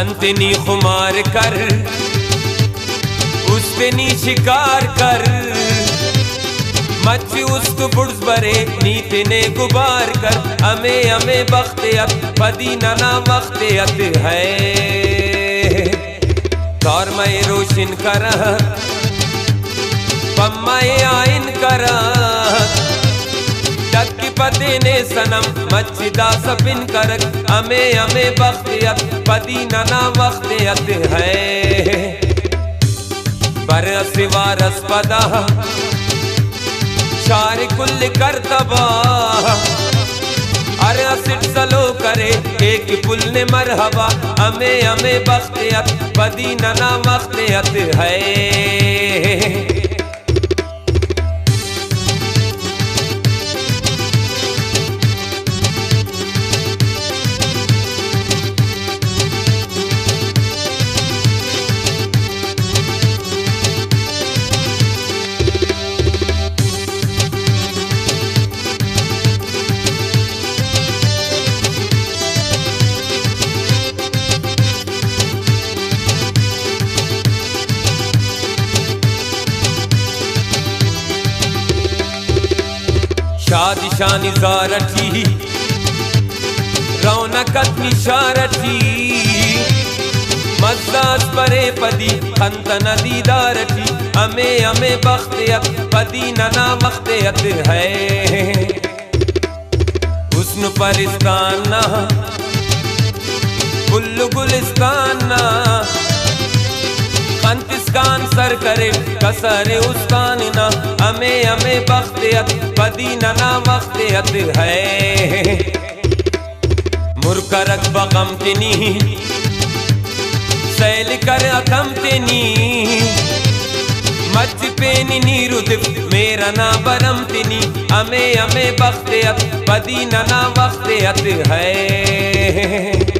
खंतनी खुमार कर उस्तनी शिकार कर मच उस्त बुर्ज बरे नीतने गुबार कर अमे अमे बख्तियत पदी नना वख्तियत है दौर में रोशन कर पम्माए आइन कर टक पते ने सनम मच्चिदा सपिन कर अमे अमे बख्तियत पदी नना वख्तियत है बरस वारस पदा शार कुल कर तबाह अरे असिट सलो करे एक पुल ने मरहबा अमे अमे बख्तियत पदी नना वख्तियत है शादी शानी ज़ारठी रौनकत निशारठी मज़्ज़ाज़ परे पदी खंतन दीदारठी अमे अमे बख्तियत पदी नना वख्तियत है हुस्न परिस्तान ना गुल्लु गुलिस्तान ना खंतिस्कान सर करे कसरे उस्तान ना अमे अमे बख्तियत पदी नना वख्तियत है मुरकरक बगम तिनी सैल कर अकम तिनी मच पेनी नीरुदिफ मेरा ना बरम तिनी अमे अमे बख्तियत पदी नना वख्तियत है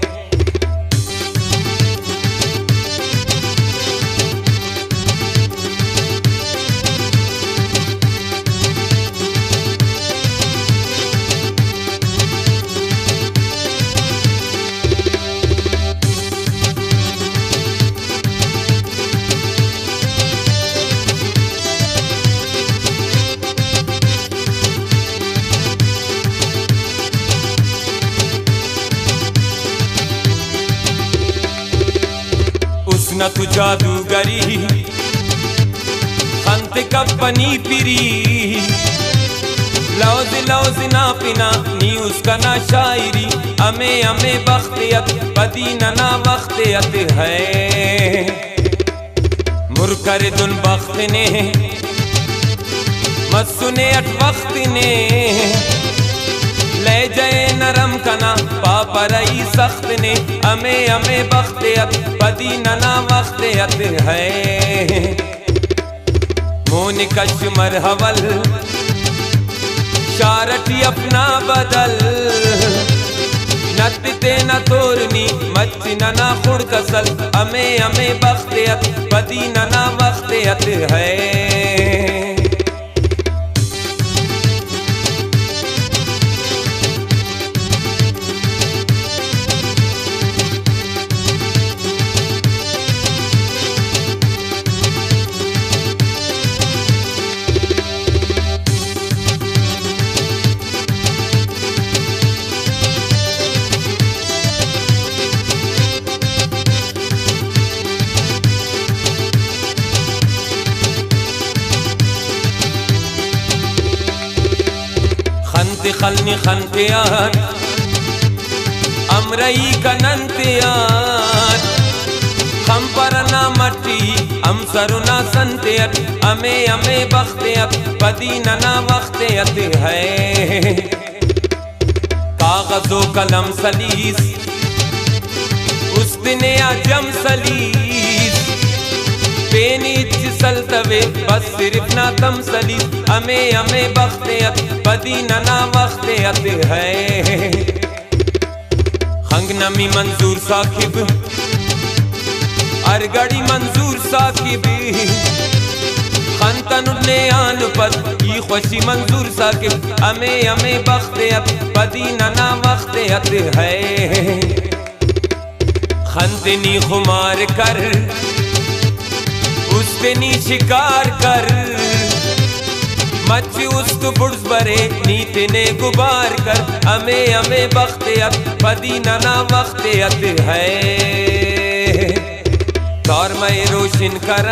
न तु जादूगरी खंत कपनी पिरी लौज लौज ना पिना नी उसका ना शायरी अमे अमे बख्तियत पदी नना वख्तियत है मुरकर दुन बख्त ने मस्सुने अट वक्त ने ले जाए नरम कना पापरई सख्त ने अमे अमे बख्तियत पदी नना वख्तियत है मोन कश मरहवल शारटी अपना बदल नत्ते न तोरनी मच नना खुड़ कसल अमे अमे बख्तियत पदी नना वख्तियत है खलनी खनतियार अमरई कनंतियार खम परना मट्टी हम सरुना संतियत अमे अमे बख्तियत पदी नना वख्तियत है कागज़ो कलम सलीस उस्तने आजम सलीस पेनीच सलतवे बस सिर्फ ना तम सलीस अमे अमे बख्तियत पदी नना वख्तियत है खंगनमी मंजूर साकिब अरगड़ी मंजूर साकिब खंतन ने आन पद ई खुशी मंजूर साकिब अमे अमे बख्तियत पदी नना वख्तियत है खंदनी खुमार कर उस्तनी शिकार कर मच उस्त बुर्ज बरे नीतने गुबार कर अमे अमे बख्तियत पदी नना वख्तियत है तौर मैं रोशन कर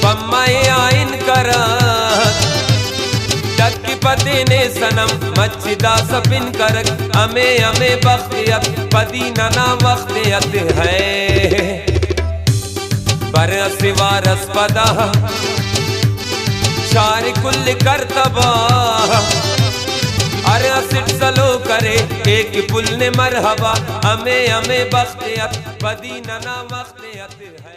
पम्माए आइन कर टक्की पते ने सनम मच्छिदा सपिन कर अमे अमे बख्तियत पदी नना वख्तियत है बर सिवारस पदा शार कुल करतबा अरे असिट सलो करे एक पुल ने मरहबा अमे अमे बख्तियत पदी नना वख्तियत है।